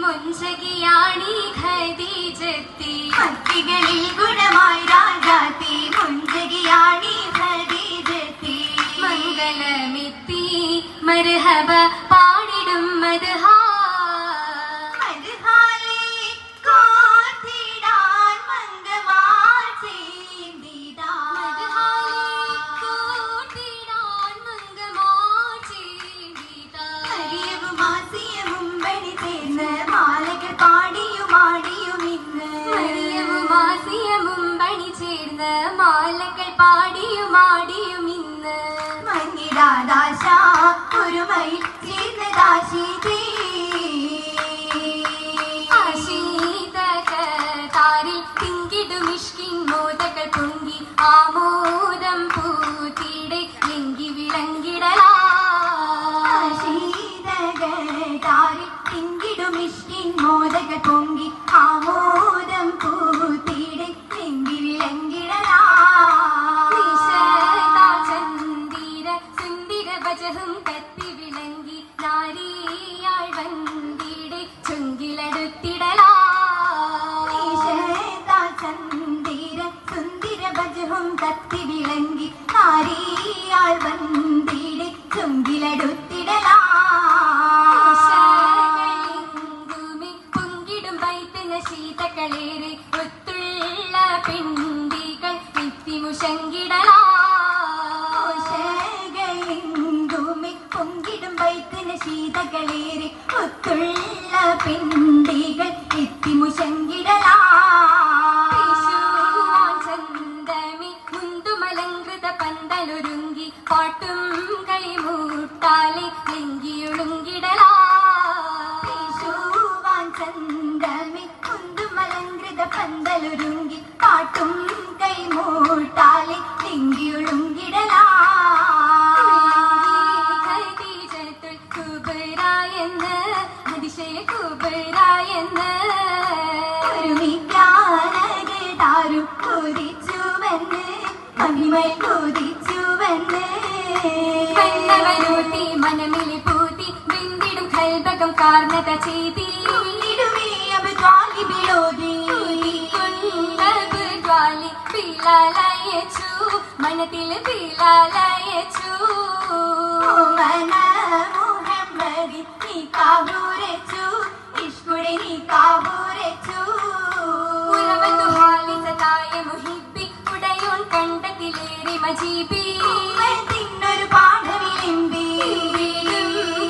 മുൻസഖിയാണീ ഖദീജത്തി ഭക്തികളിൽ ഗുണമായി രാജാത്തി മുൻസഖിയാണീ ഖദീജത്തി മംഗളമെത്തി മർഹബ പാടിടും മദ്ഹ മാലകൾ പാടിയുമാടിയും ഇന്ന് മഞ്ഞിടാദാശ ഒരുമയിൽ ചേർന്നദാശി താരിൽ തിങ്കിടും ഇഷ്കിൻ മോദകൾ പൊങ്കി ആമോദം പൂത്തിടെ ലിംഗി വിളങ്ങിടലാ താരിൽ തിങ്കിടും ഇഷ്കിൻ മോദകൾ പൊങ്കി ആമോദം പൂത്തിടെ ലിംഗി വിളങ്ങിടലാ കത്തി വിളങ്ങി നാരിയാൾ വന്തിടെ ചുങ്കിലടുത്തിടലാ സുന്ദര ഭജഹും കത്തി വിളങ്ങി നാരിയാൾ വന്തിടെ ചുങ്കിലടുത്തിടലാ പൊങ്കിടും വൈത്തന ശീതകളേറെ ഒത്തുള്ള പെണ്ടികൾ നിത്യമുഷങ്കിടലാ പൊങ്കിടും വൈത്തിന് ശീതകളേറെ ഒത്തുള്ള പിണ്ടികൾ എത്തിമുശങ്കിടലാ ചന്തമി മുന്തുമലങ്കൃത പന്തലൊരുങ്ങി പാട്ടും കൈമൂട്ടാലെ ലിംഗിയൊളുങ്കിടലാ ചന്തമി മുന്തുമലങ്കൃത പന്തലൊരുങ്ങി പാട്ടും കൈമൂട്ടാലെ ലിംഗിയൊളുങ്കിടലാ അതിശയ കുബരായെന്ന് ഒരുമിക്കാരും കൊതിച്ചുവെന്ന് മഹിമയിൽ കൊതിച്ചുവെന്ന് കണ്ണവരൂത്തി മനമിലെ പൂതി വിന്തിടും കൽബകം കാർണത ചെയ്തി മനത്തിൽ പിലാലയച്ചു കണ്ടത്തിലേറെ മജീബി തിന്നൊരു പാഠവിളിമ്പി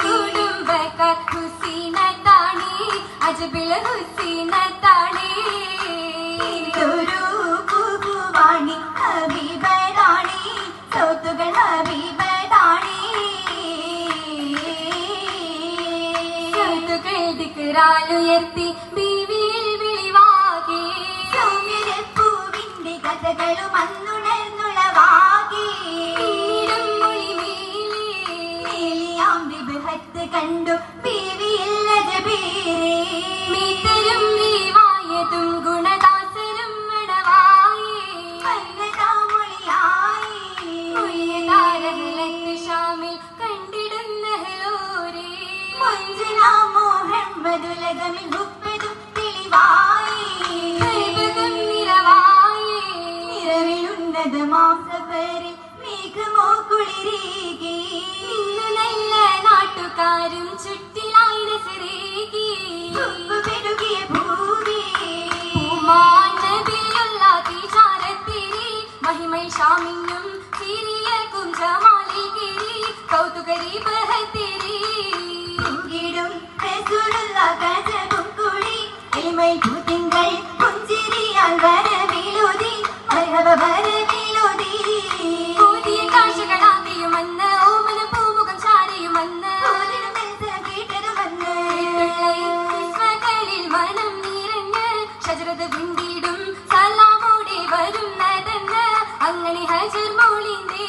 കുടുംബക്കാർ ഹുസീനത്താണി അജബിൽ ഹുസീനത്താണി വാണി ഹബീബാണി സൗത്തുകൾ ഹബീബാണി സൗത്തുകൾ ദിക്റാലുയർത്തി ബീവിയിൽ വിളിവാകി സൗമ്യരപ്പൂവിന്റെ കഥകളും അന്നുണർന്നുളവാകി ബൃഹത്ത് കണ്ടു ബീവിയില്ല ജബീരേ മീത്തരും വീവായതും ഗുണദാസരും മണവായി ഷാമിൽ കണ്ടിടുന്ന ഹലോരേ മുഹമ്മദുലകമിൽ ഹുബ്ബതും തെളിവായി നിറവായി നിറവിലുന്നതമാം സഫറിൽ മേഘമോ കുളിരീകി നല്ല നാട്ടുകാരും ചുറ്റിലായി രസരേകി പെരുകിയ ഭൂമി പൂമാനബിയുള്ള തീചാരത്തിരി മഹിമൈ ഷാമിനും തിരിയ കുഞ്ചമാലിഗിരി കൗതുകരി ബഹത്തിരി ും ഗജബും കുളി എളിമൈ പൂത്തിങ്കൾ പുഞ്ചിരിയാൽ വരവിലുതി വരവിലുതി പുതിയ കാഴ്ചകളാകിയുമെന്ന് ഓമന പൂമുഖം ചാരിയുമെന്ന് കേട്ടതുമെന്ന് മനം നിറഞ്ഞ് ഷജറത് വിണ്ടിടും സലാമോടെ വരുന്നതെന്ന് അങ്ങനെ ഹജർ മോളിന്റെ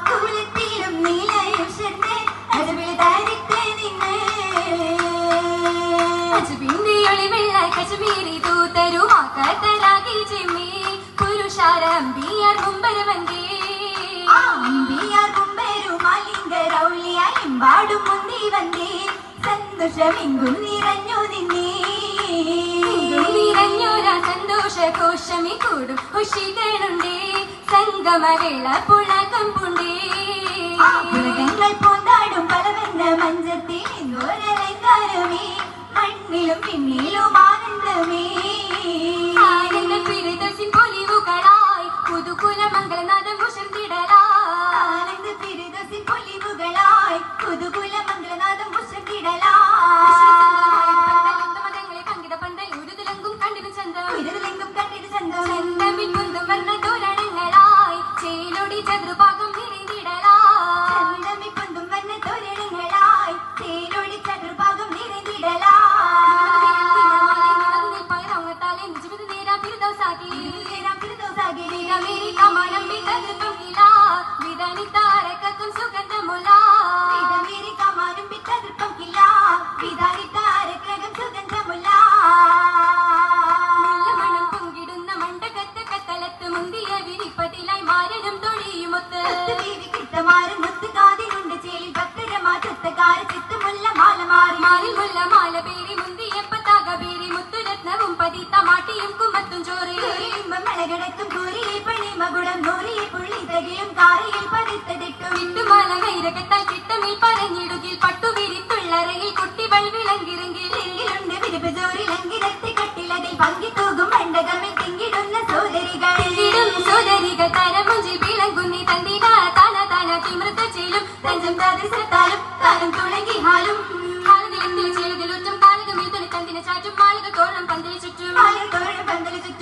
കുലത്തിലും നീലയുഷന്റെ അജബിൽ താരിത്തെ നിന്ന് അജബിന്റെ ഒളിവെള്ള കശ്മീരി തൂത്തരുമാക്കത്തരാകി ചെമ്മി പുരുഷാരംബിയാർ മുമ്പരവന്റെ അമ്പിയാർ മുമ്പരും അലിംഗ സന്തോഷമെങ്കും നിറഞ്ഞു നിന്നേ നിറഞ്ഞൊരാ സന്തോഷഘോഷമി കൂടും ഖുഷികളുണ്ടേ സംഗമവേള പുളകമ്പുണ്ടേ പുളകങ്ങൾ പൂന്താടും പലവെന്ന മഞ്ചത്തിൽ ഇന്നൊരലങ്കാരമേ മണ്ണിലും പിന്നിലും ആനന്ദമേ ആനന്ദ പിരിതസിൻ പൊലിവുകളായി പുതുകുല മംഗളനാഥം ഉഷർത്തിടലായി ആനന്ദ പിരിതസിൻ പൊലിവുകളായി പുതുകുല മംഗളനാഥം ഉഷർത്തിടലായി മതങ്ങളെ പങ്കിട പന്തൽ ഉരുതിലങ്കും കണ്ടിരു ചന്തം ഉയരലെങ്കും കണ്ടിട്ട് ചന്തം ചന്തമിൽ കുന്തും വർണ്ണ തോരണങ്ങളായി ചേലൊടി ചതുർഭാഗം നിറഞ്ഞിടലായി ചന്തമി പൊന്തും വന്ന തോരണങ്ങളായി തേനൊടി ചതുർഭാഗം നിറഞ്ഞിടലായി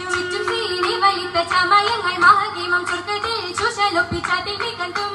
ചുറ്റും സീനി വലിത്ത ചമയങ്ങൾ മഹഗീമം ചുർക്കതിൽ ചുഷലൊപ്പിച്ചാട്ടിൽ കണ്ടും